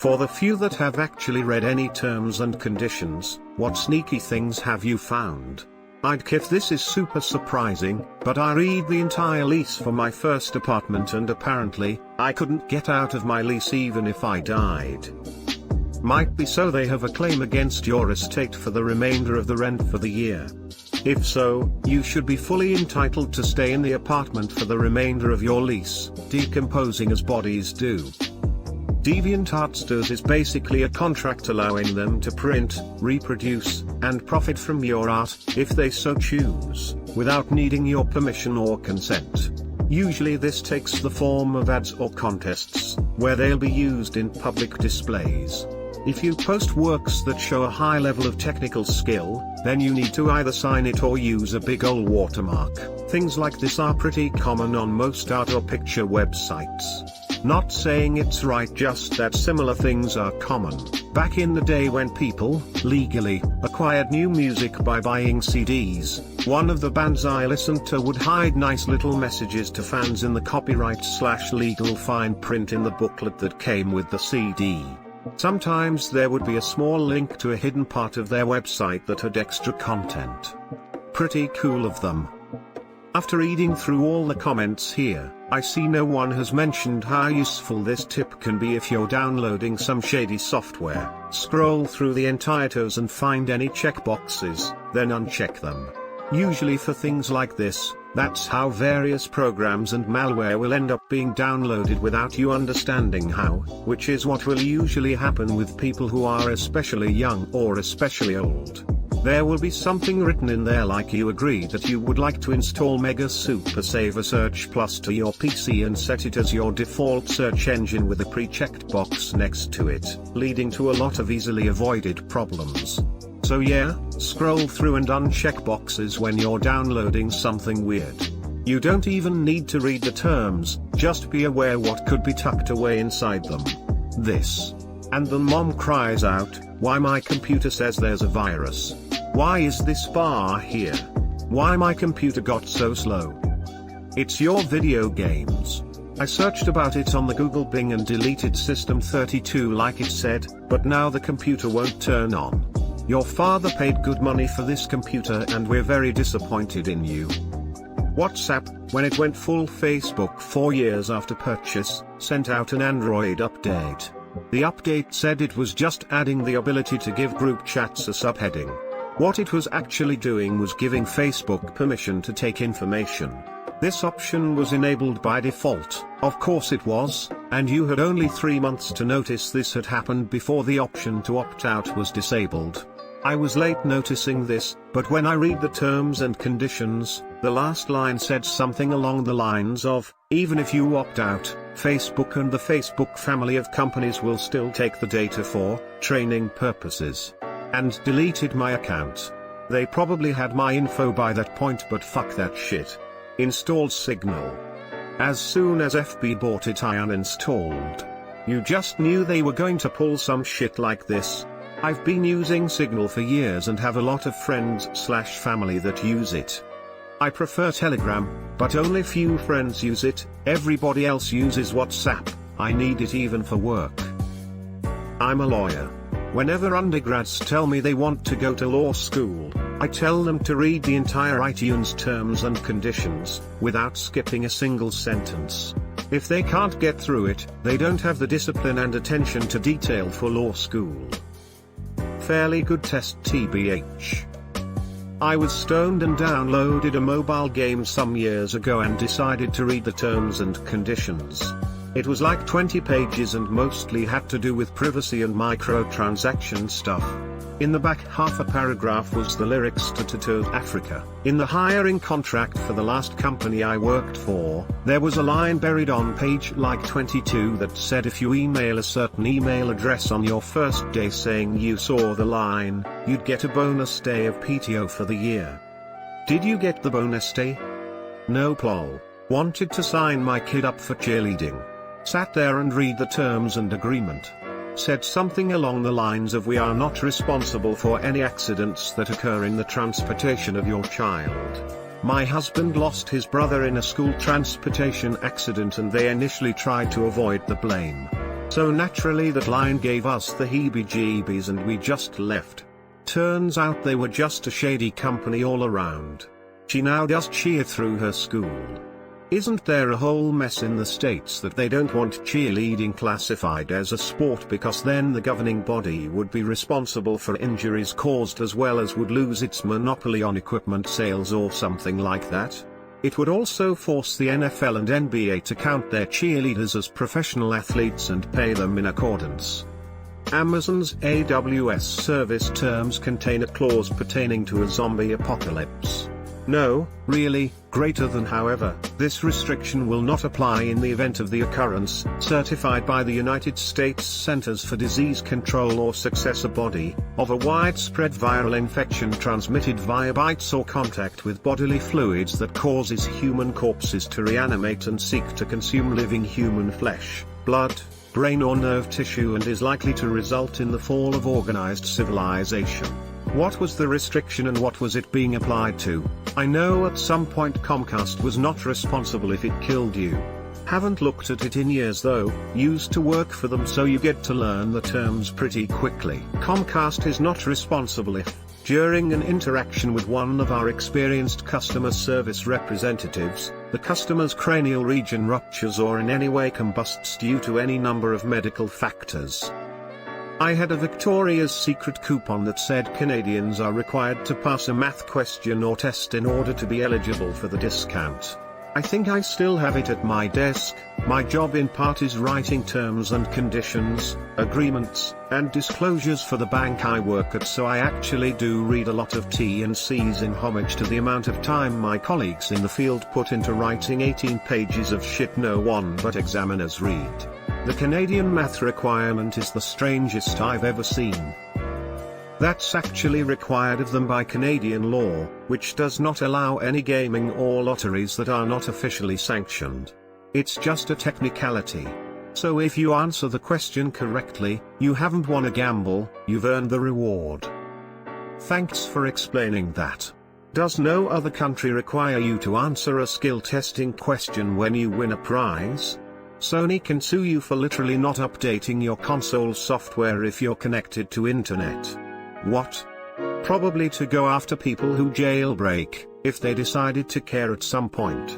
For the few that have actually read any terms and conditions, what sneaky things have you found? I'd kiff this is super surprising, but I read the entire lease for my first apartment and apparently, I couldn't get out of my lease even if I died. Might be so they have a claim against your estate for the remainder of the rent for the year. If so, you should be fully entitled to stay in the apartment for the remainder of your lease, decomposing as bodies do. DeviantArtstores is basically a contract allowing them to print, reproduce, and profit from your art, if they so choose, without needing your permission or consent. Usually this takes the form of ads or contests, where they'll be used in public displays. If you post works that show a high level of technical skill, then you need to either sign it or use a big ol' watermark. Things like this are pretty common on most art or picture websites. Not saying it's right, just that similar things are common. Back in the day when people, legally, acquired new music by buying CDs, one of the bands I listened to would hide nice little messages to fans in the copyright/legal fine print in the booklet that came with the CD. Sometimes there would be a small link to a hidden part of their website that had extra content. Pretty cool of them. After reading through all the comments here, I see no one has mentioned how useful this tip can be if you're downloading some shady software. Scroll through the entitles and find any checkboxes, then uncheck them. Usually for things like this, that's how various programs and malware will end up being downloaded without you understanding how, which is what will usually happen with people who are especially young or especially old. There will be something written in there like you agree that you would like to install Mega Super Saver Search Plus to your PC and set it as your default search engine with a pre-checked box next to it, leading to a lot of easily avoided problems. So yeah, scroll through and uncheck boxes when you're downloading something weird. You don't even need to read the terms, just be aware what could be tucked away inside them. This. And then mom cries out, "Why my computer says there's a virus? Why is this bar here? Why my computer got so slow?" It's your video games. I searched about it on the Google Bing and deleted System 32 like it said, but now the computer won't turn on. Your father paid good money for this computer and we're very disappointed in you. WhatsApp, when it went full Facebook 4 years after purchase, sent out an Android update. The update said it was just adding the ability to give group chats a subheading. What it was actually doing was giving Facebook permission to take information. This option was enabled by default, of course it was, and you had only 3 months to notice this had happened before the option to opt out was disabled. I was late noticing this, but when I read the terms and conditions, the last line said something along the lines of, even if you opt out, Facebook and the Facebook family of companies will still take the data for training purposes. And deleted my account. They probably had my info by that point, but fuck that shit. Installed Signal. As soon as FB bought it I uninstalled. You just knew they were going to pull some shit like this. I've been using Signal for years and have a lot of friends/family that use it. I prefer Telegram, but only few friends use it, everybody else uses WhatsApp. I need it even for work. I'm a lawyer. Whenever undergrads tell me they want to go to law school, I tell them to read the entire iTunes terms and conditions, without skipping a single sentence. If they can't get through it, they don't have the discipline and attention to detail for law school. Fairly good test TBH. I was stoned and downloaded a mobile game some years ago and decided to read the terms and conditions. It was like 20 pages and mostly had to do with privacy and microtransaction stuff. In the back half a paragraph was the lyrics to Toto Africa. In the hiring contract for the last company I worked for, there was a line buried on page like 22 that said if you email a certain email address on your first day saying you saw the line, you'd get a bonus day of PTO for the year. Did you get the bonus day? Nope lol. Wanted to sign my kid up for cheerleading. Sat there and read the terms and agreement. Said something along the lines of we are not responsible for any accidents that occur in the transportation of your child. My husband lost his brother in a school transportation accident and they initially tried to avoid the blame. So naturally that line gave us the heebie-jeebies and we just left. Turns out they were just a shady company all around. She now does cheer through her school. Isn't there a whole mess in the States that they don't want cheerleading classified as a sport because then the governing body would be responsible for injuries caused as well as would lose its monopoly on equipment sales or something like that? It would also force the NFL and NBA to count their cheerleaders as professional athletes and pay them in accordance. Amazon's AWS service terms contain a clause pertaining to a zombie apocalypse. No, really, greater than however, this restriction will not apply in the event of the occurrence, certified by the United States Centers for Disease Control or successor body, of a widespread viral infection transmitted via bites or contact with bodily fluids that causes human corpses to reanimate and seek to consume living human flesh, blood, brain or nerve tissue and is likely to result in the fall of organized civilization. What was the restriction and what was it being applied to? I know at some point Comcast was not responsible if it killed you. Haven't looked at it in years though, used to work for them so you get to learn the terms pretty quickly. Comcast is not responsible if, during an interaction with one of our experienced customer service representatives, the customer's cranial region ruptures or in any way combusts due to any number of medical factors. I had a Victoria's Secret coupon that said Canadians are required to pass a math question or test in order to be eligible for the discount. I think I still have it at my desk. My job in part is writing terms and conditions, agreements, and disclosures for the bank I work at, so I actually do read a lot of T&Cs in homage to the amount of time my colleagues in the field put into writing 18 pages of shit no one but examiners read. The Canadian math requirement is the strangest I've ever seen. That's actually required of them by Canadian law, which does not allow any gaming or lotteries that are not officially sanctioned. It's just a technicality. So if you answer the question correctly, you haven't won a gamble, you've earned the reward. Thanks for explaining that. Does no other country require you to answer a skill testing question when you win a prize? Sony can sue you for literally not updating your console software if you're connected to internet. What? Probably to go after people who jailbreak, if they decided to care at some point.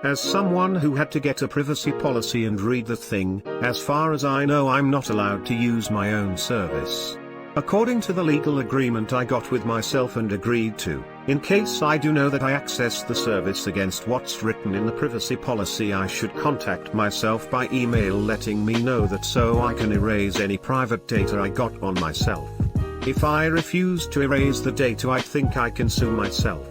As someone who had to get a privacy policy and read the thing, as far as I know I'm not allowed to use my own service. According to the legal agreement I got with myself and agreed to, in case I do know that I access the service against what's written in the privacy policy, I should contact myself by email letting me know that so I can erase any private data I got on myself. If I refuse to erase the data, I think I can sue myself.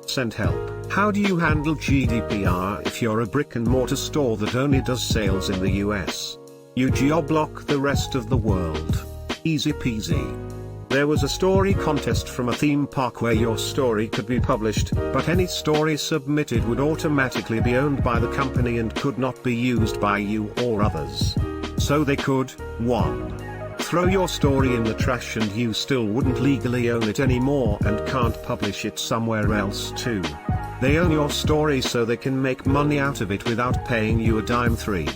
Send help. How do you handle GDPR if you're a brick and mortar store that only does sales in the US? You geo-block the rest of the world. Easy peasy. There was a story contest from a theme park where your story could be published, but any story submitted would automatically be owned by the company and could not be used by you or others. So they could, 1. Throw your story in the trash and you still wouldn't legally own it anymore and can't publish it somewhere else. 2. They own your story so they can make money out of it without paying you a dime. 3.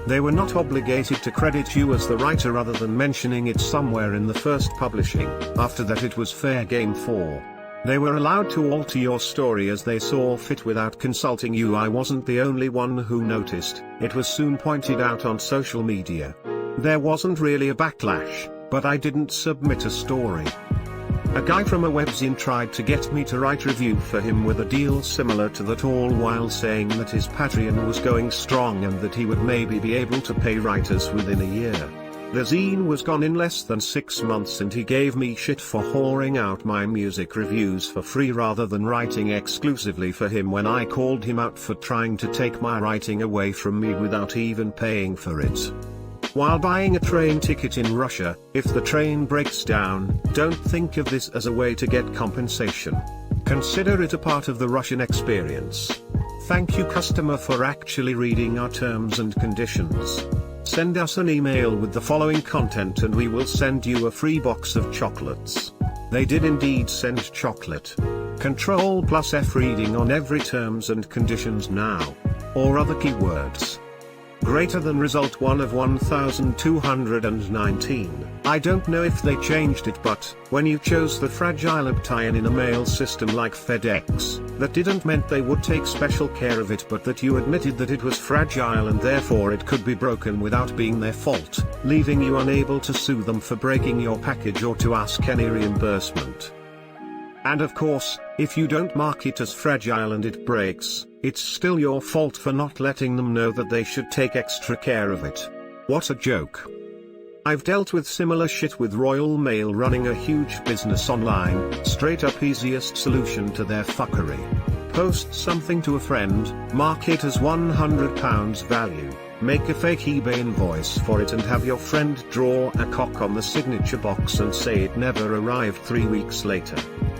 They were not obligated to credit you as the writer other than mentioning it somewhere in the first publishing. After that it was fair game. 4. They were allowed to alter your story as they saw fit without consulting you. I wasn't the only one who noticed, it was soon pointed out on social media. There wasn't really a backlash, but I didn't submit a story. A guy from a webzine tried to get me to write review for him with a deal similar to that, all while saying that his Patreon was going strong and that he would maybe be able to pay writers within a year. The zine was gone in less than 6 months and he gave me shit for whoring out my music reviews for free rather than writing exclusively for him when I called him out for trying to take my writing away from me without even paying for it. While buying a train ticket in Russia, if the train breaks down, don't think of this as a way to get compensation. Consider it a part of the Russian experience. Thank you customer for actually reading our terms and conditions. Send us an email with the following content and we will send you a free box of chocolates. They did indeed send chocolate. Ctrl+F reading on every terms and conditions now. Or other keywords. Greater than result 1 of 1219. I don't know if they changed it, but when you chose the fragile tie-in in a mail system like FedEx, that didn't meant they would take special care of it, but that you admitted that it was fragile and therefore it could be broken without being their fault, leaving you unable to sue them for breaking your package or to ask any reimbursement. And of course, if you don't mark it as fragile and it breaks, it's still your fault for not letting them know that they should take extra care of it. What a joke. I've dealt with similar shit with Royal Mail running a huge business online, straight up easiest solution to their fuckery. Post something to a friend, mark it as £100 value, make a fake eBay invoice for it and have your friend draw a cock on the signature box and say it never arrived 3 weeks later.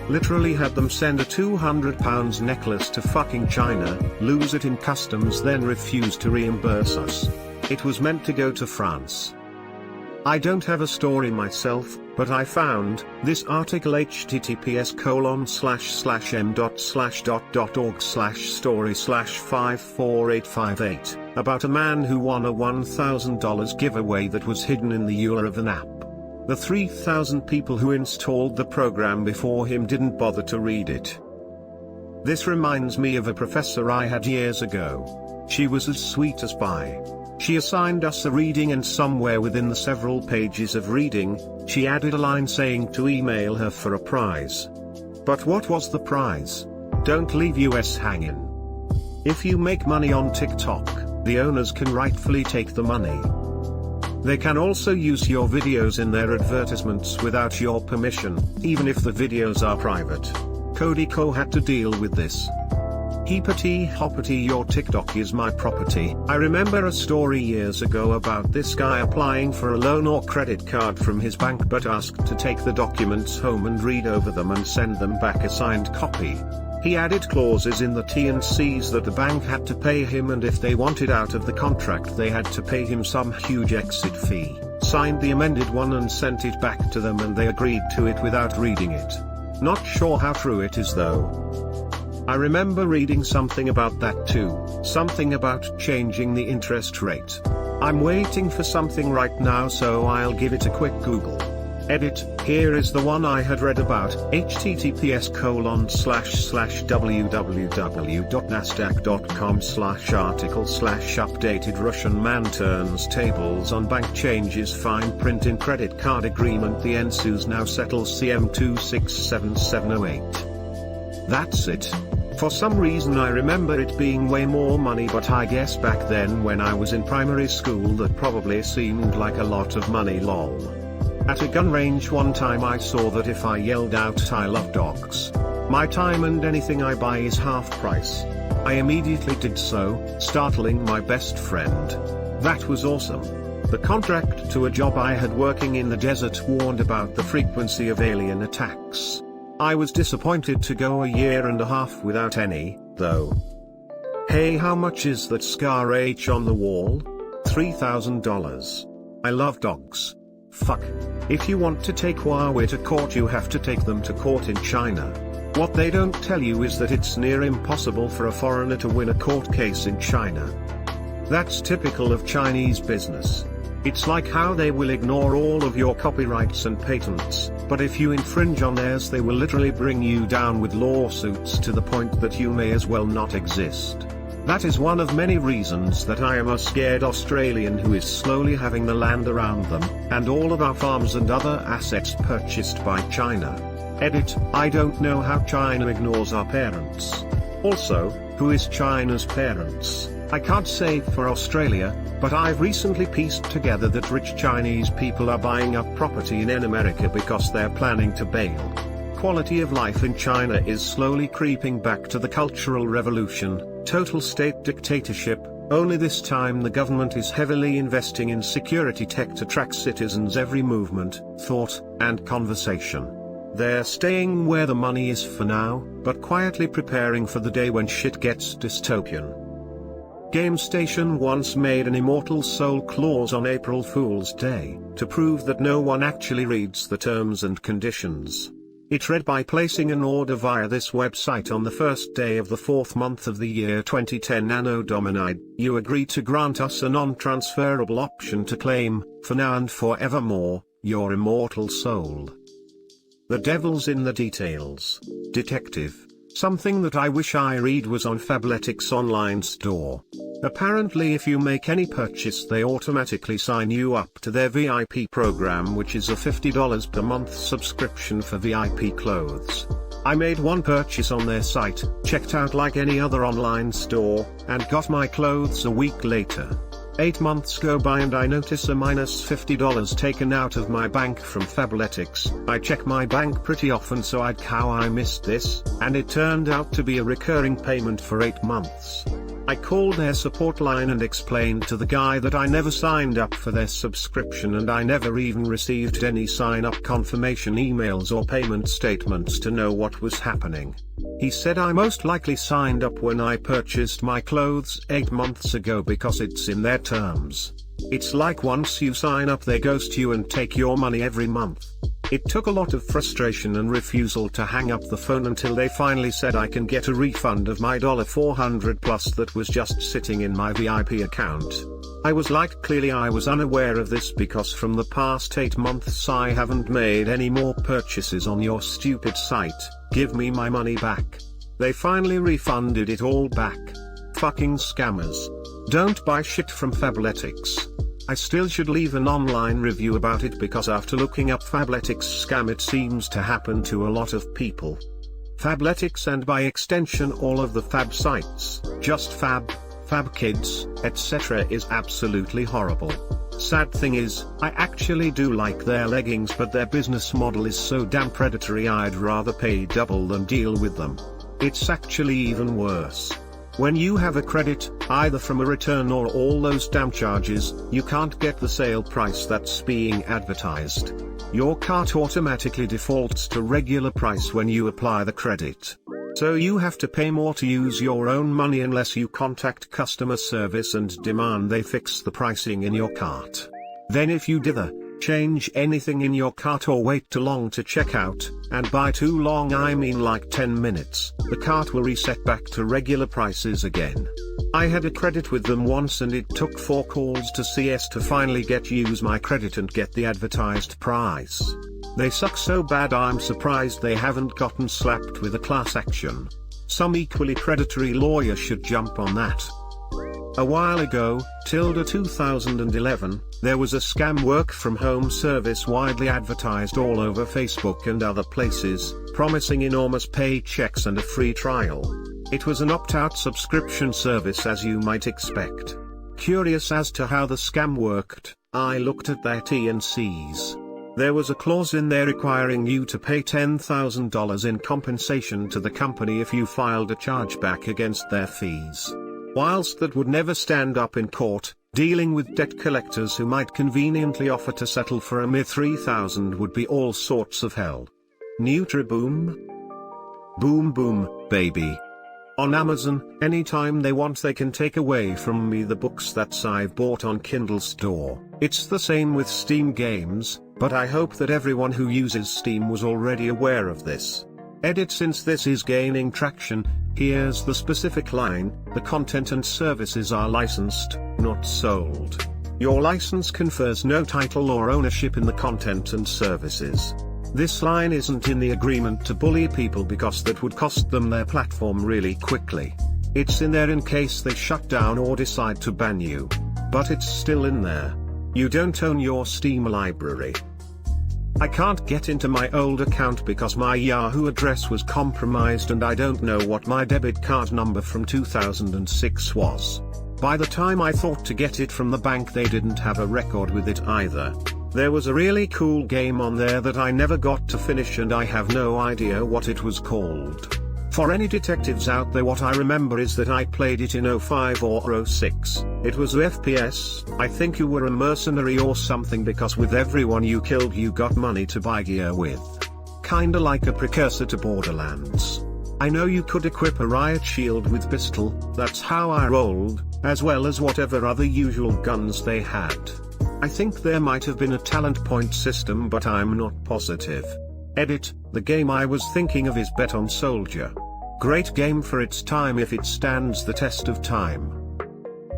Literally had them send a £200 necklace to fucking China, lose it in customs, then refuse to reimburse us. It was meant to go to France. I don't have a story myself, but I found this article https://m./.org/story/54858 about a man who won a $1,000 giveaway that was hidden in the URL of an app. The 3,000 people who installed the program before him didn't bother to read it. This reminds me of a professor I had years ago. She was as sweet as pie. She assigned us a reading, and somewhere within the several pages of reading, she added a line saying to email her for a prize. But what was the prize? Don't leave us hanging. If you make money on TikTok, the owners can rightfully take the money. They can also use your videos in their advertisements without your permission, even if the videos are private. Cody Co had to deal with this. Heapity hoppity, your TikTok is my property. I remember a story years ago about this guy applying for a loan or credit card from his bank but asked to take the documents home and read over them and send them back a signed copy. He added clauses in the T&Cs that the bank had to pay him, and if they wanted out of the contract they had to pay him some huge exit fee. Signed the amended one and sent it back to them, and they agreed to it without reading it. Not sure how true it is though. I remember reading something about that too, something about changing the interest rate. I'm waiting for something right now, so I'll give it a quick Google. Edit, here is the one I had read about, https://www.nasdaq.com/article/updated Russian man turns tables on bank changes fine print in credit card agreement, the ensues now settles CM267708. That's it. For some reason I remember it being way more money, but I guess back then when I was in primary school that probably seemed like a lot of money, lol. At a gun range one time I saw that if I yelled out "I love dogs, my time and anything I buy is half price," I immediately did so, startling my best friend. That was awesome. The contract to a job I had working in the desert warned about the frequency of alien attacks. I was disappointed to go a year and a half without any, though. Hey, how much is that scar H on the wall? $3,000. I love dogs. Fuck. If you want to take Huawei to court, you have to take them to court in China. What they don't tell you is that it's near impossible for a foreigner to win a court case in China. That's typical of Chinese business. It's like how they will ignore all of your copyrights and patents, but if you infringe on theirs they will literally bring you down with lawsuits to the point that you may as well not exist. That is one of many reasons that I am a scared Australian who is slowly having the land around them, and all of our farms and other assets purchased by China. Edit, I don't know how China ignores our parents. Also, who is China's parents? I can't say for Australia, but I've recently pieced together that rich Chinese people are buying up property in America because they're planning to bail. Quality of life in China is slowly creeping back to the Cultural Revolution, total state dictatorship, only this time the government is heavily investing in security tech to track citizens' every movement, thought, and conversation. They're staying where the money is for now, but quietly preparing for the day when shit gets dystopian. GameStation once made an immortal soul clause on April Fool's Day, to prove that no one actually reads the terms and conditions. It read, by placing an order via this website on the first day of the 4th month of the year 2010 Anno Domini, you agree to grant us a non-transferable option to claim, for now and forevermore, your immortal soul. The devil's in the details. Detective. Something that I wish I read was on Fabletics online store. Apparently if you make any purchase they automatically sign you up to their VIP program, which is a $50 per month subscription for VIP clothes. I made one purchase on their site, checked out like any other online store, and got my clothes a week later. 8 months go by and I notice a minus $50 taken out of my bank from Fabletics. I check my bank pretty often, so I'd how I missed this, and it turned out to be a recurring payment for 8 months. I called their support line and explained to the guy that I never signed up for their subscription and I never even received any sign-up confirmation emails or payment statements to know what was happening. He said I most likely signed up when I purchased my clothes 8 months ago because it's in their terms. It's like once you sign up they ghost you and take your money every month. It took a lot of frustration and refusal to hang up the phone until they finally said I can get a refund of my $400 plus that was just sitting in my VIP account. I was like, clearly I was unaware of this because from the past 8 months I haven't made any more purchases on your stupid site, give me my money back. They finally refunded it all back. Fucking scammers. Don't buy shit from Fabletics. I still should leave an online review about it because after looking up Fabletics scam it seems to happen to a lot of people. Fabletics and by extension all of the Fab sites, just Fab Kids, etc. is absolutely horrible. Sad thing is, I actually do like their leggings, but their business model is so damn predatory I'd rather pay double than deal with them. It's actually even worse. When you have a credit, either from a return or all those damn charges, you can't get the sale price that's being advertised. Your cart automatically defaults to regular price when you apply the credit. So you have to pay more to use your own money unless you contact customer service and demand they fix the pricing in your cart. Then if you dither, change anything in your cart or wait too long to check out, and by too long I mean like 10 minutes, the cart will reset back to regular prices again. I had a credit with them once and it took 4 calls to CS to finally use my credit and get the advertised price. They suck so bad I'm surprised they haven't gotten slapped with a class action. Some equally predatory lawyer should jump on that. A while ago, 2011, there was a scam work from home service widely advertised all over Facebook and other places, promising enormous paychecks and a free trial. It was an opt-out subscription service as you might expect. Curious as to how the scam worked, I looked at their T&Cs. There was a clause in there requiring you to pay $10,000 in compensation to the company if you filed a chargeback against their fees. Whilst that would never stand up in court, dealing with debt collectors who might conveniently offer to settle for a mere $3,000 would be all sorts of hell. Nutriboom? Boom boom, baby. On Amazon, anytime they want they can take away from me the books that I've bought on Kindle Store. It's the same with Steam games, but I hope that everyone who uses Steam was already aware of this. Edit: since this is gaining traction, here's the specific line: the content and services are licensed, not sold. Your license confers no title or ownership in the content and services. This line isn't in the agreement to bully people because that would cost them their platform really quickly. It's in there in case they shut down or decide to ban you. But it's still in there. You don't own your Steam library. I can't get into my old account because my Yahoo address was compromised and I don't know what my debit card number from 2006 was. By the time I thought to get it from the bank they didn't have a record with it either. There was a really cool game on there that I never got to finish and I have no idea what it was called. For any detectives out there, what I remember is that I played it in 05 or 06. It was a FPS, I think you were a mercenary or something because with everyone you killed you got money to buy gear with. Kinda like a precursor to Borderlands. I know you could equip a riot shield with pistol, that's how I rolled, as well as whatever other usual guns they had. I think there might have been a talent point system but I'm not positive. Edit, the game I was thinking of is Bet on Soldier. Great game for its time if it stands the test of time.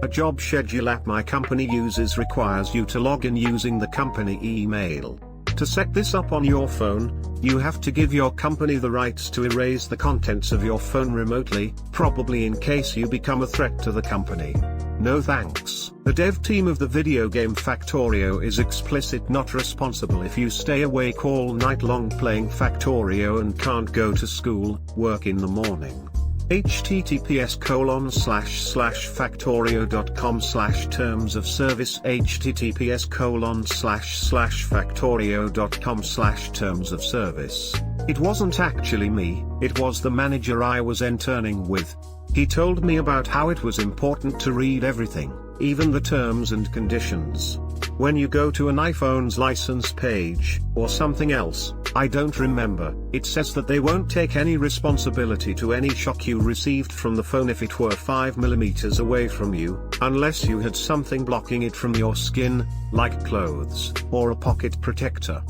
A job schedule app my company uses requires you to log in using the company email. To set this up on your phone, you have to give your company the rights to erase the contents of your phone remotely, probably in case you become a threat to the company. No thanks. The dev team of the video game Factorio is explicit not responsible if you stay awake all night long playing Factorio and can't go to school, work in the morning. https://factorio.com/terms of service https://factorio.com/terms of service. It wasn't actually me, it was the manager I was interning with. He told me about how it was important to read everything, even the terms and conditions. When you go to an iPhone's license page, or something else, I don't remember, it says that they won't take any responsibility to any shock you received from the phone if it were 5 mm away from you, unless you had something blocking it from your skin, like clothes, or a pocket protector.